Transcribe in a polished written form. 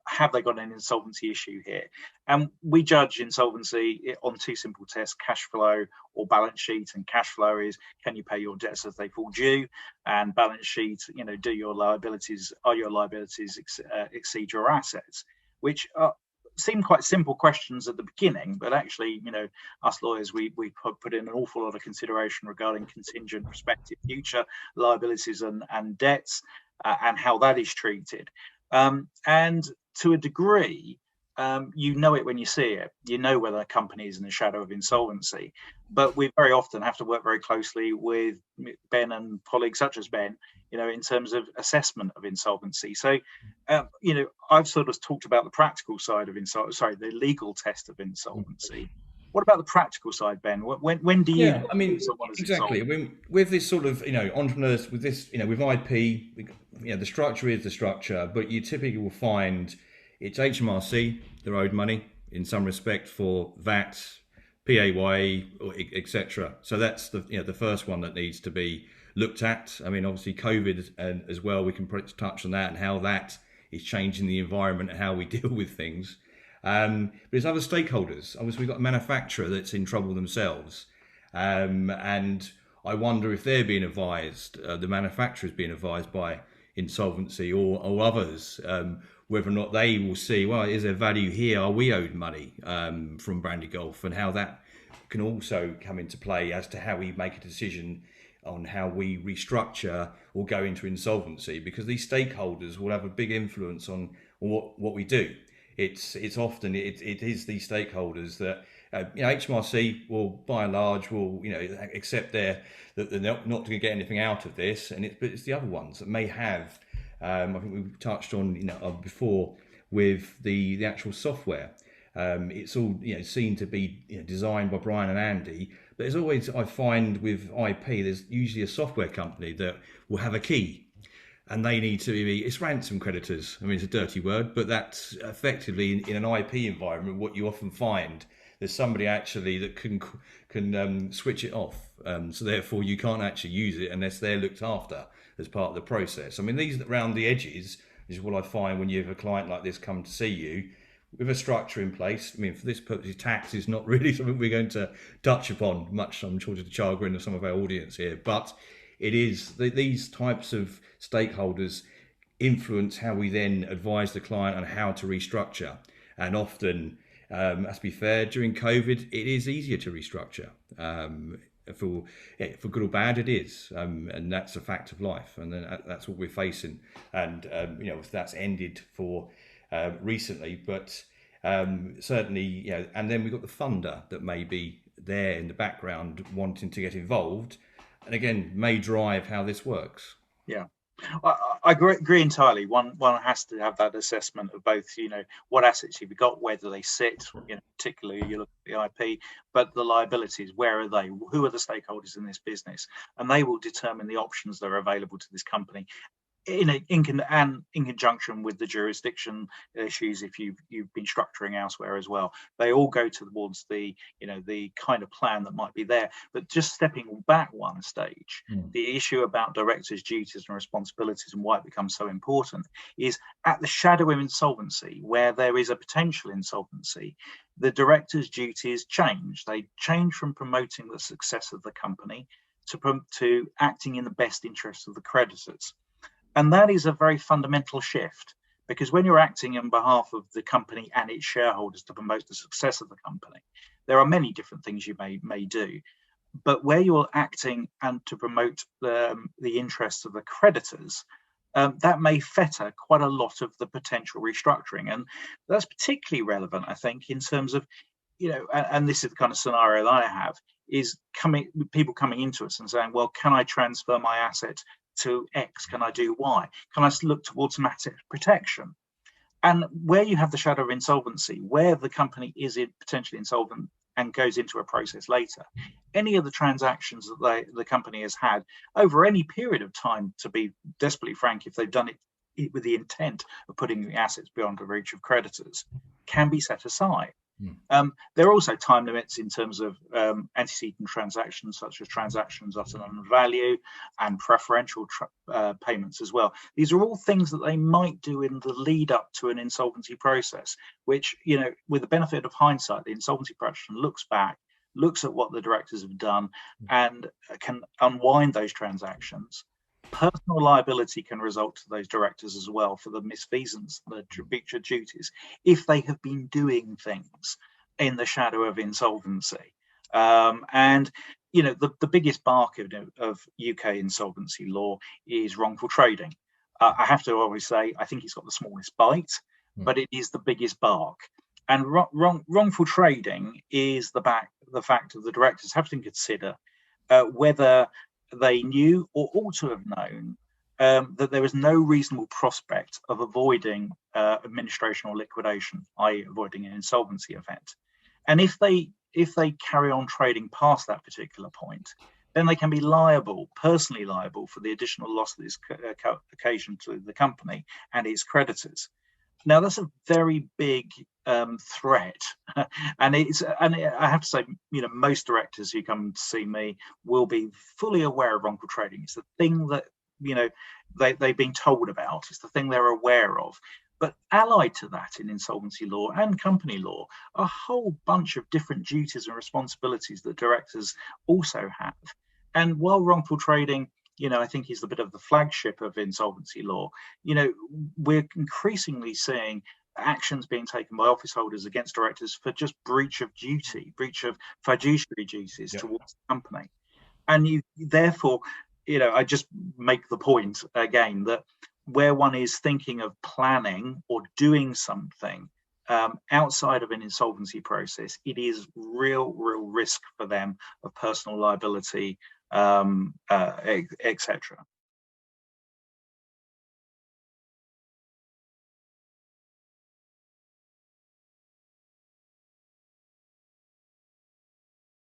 have they got an insolvency issue here? And we judge insolvency on two simple tests: cash flow or balance sheet. And cash flow is, can you pay your debts as they fall due? And balance sheet, are your liabilities exceed your assets? Which seem quite simple questions at the beginning, but actually, us lawyers, we put in an awful lot of consideration regarding contingent, prospective, future liabilities and debts, and how that is treated. And to a degree, it when you see it. You know whether a company is in the shadow of insolvency. But we very often have to work very closely with Ben and colleagues such as Ben, in terms of assessment of insolvency. So, I've sort of talked about the practical side of the legal test of insolvency. What about the practical side, Ben? When do you? Yeah, I mean, exactly. I mean, with this sort of, entrepreneurs, with this, with IP, the structure is the structure, but you typically will find it's HMRC, they're owed money in some respect for VAT, PAYE, etc. So that's the first one that needs to be looked at. I mean, obviously COVID and as well, we can touch on that and how that is changing the environment and how we deal with things. But there's other stakeholders. Obviously, we've got a manufacturer that's in trouble themselves. And I wonder if they're being advised, the manufacturer's being advised by insolvency or others, whether or not they will see, well, is there value here? Are we owed money from Brandy Golf? And how that can also come into play as to how we make a decision on how we restructure or go into insolvency, because these stakeholders will have a big influence on what we do. It's often it is these stakeholders that HMRC will by and large will accept that they're not going to get anything out of this, but it's the other ones that may have. I think we've touched on before with the actual software. It's all seen to be designed by Brian and Andy, but there's always, I find with IP, there's usually a software company that will have a key. And they need to be, it's ransom creditors. I mean, it's a dirty word, but that's effectively in an IP environment, what you often find, there's somebody actually that can switch it off. So therefore you can't actually use it unless they're looked after as part of the process. I mean, these around the edges is what I find when you have a client like this come to see you with a structure in place. I mean, for this purpose, tax is not really something we're going to touch upon much, I'm sure, to the chagrin of some of our audience here, but it is these types of stakeholders influence how we then advise the client on how to restructure. And often, let's be fair, during COVID, it is easier to restructure. For good or bad, it is, and that's a fact of life, and then that's what we're facing. And that's ended for recently, but certainly, and then we've got the funder that may be there in the background wanting to get involved. And again, may drive how this works. Yeah, I agree entirely. One has to have that assessment of both, what assets you've got, where do they sit, particularly you look at the IP, but the liabilities, where are they? Who are the stakeholders in this business? And they will determine the options that are available to this company. In conjunction with the jurisdiction issues, if you've been structuring elsewhere as well, they all go towards the kind of plan that might be there. But just stepping back one stage, the issue about directors' duties and responsibilities and why it becomes so important is at the shadow of insolvency, where there is a potential insolvency, the directors' duties change. They change from promoting the success of the company to acting in the best interests of the creditors. And that is a very fundamental shift, because when you're acting on behalf of the company and its shareholders to promote the success of the company, there are many different things you may do. But where you're acting and to promote the interests of the creditors, that may fetter quite a lot of the potential restructuring. And that's particularly relevant, I think, in terms of, and this is the kind of scenario that I have, is people coming into us and saying, well, can I transfer my asset to X? Can I do Y? Can I look towards some asset protection? And where you have the shadow of insolvency, where the company is potentially insolvent and goes into a process later, any of the transactions that the company has had over any period of time, to be desperately frank, if they've done it with the intent of putting the assets beyond the reach of creditors, can be set aside. There are also time limits in terms of antecedent transactions, such as transactions at an unknown value and preferential payments as well. These are all things that they might do in the lead up to an insolvency process, which, with the benefit of hindsight, the insolvency practitioner looks back, looks at what the directors have done, and can unwind those transactions. Personal liability can result to those directors as well for the misfeasance, the breach of duties, if they have been doing things in the shadow of insolvency. And the biggest bark of UK insolvency law is wrongful trading. I have to always say, I think it's got the smallest bite, but it is the biggest bark. And wrongful trading is the fact of the directors have to consider whether they knew or ought to have known that there was no reasonable prospect of avoiding administration or liquidation, i.e. avoiding an insolvency event. And if they carry on trading past that particular point, then they can be personally liable for the additional loss that is occasioned to the company and its creditors. Now, that's a very big threat, and I have to say, most directors who come to see me will be fully aware of wrongful trading. It's the thing that they've been told about. It's the thing they're aware of. But allied to that in insolvency law and company law, a whole bunch of different duties and responsibilities that directors also have. And while wrongful trading, I think is the bit of the flagship of insolvency law, we're increasingly seeing actions being taken by office holders against directors for just breach of duty, breach of fiduciary duties towards the company. And therefore, I just make the point again that where one is thinking of planning or doing something outside of an insolvency process, it is real risk for them of personal liability, etc.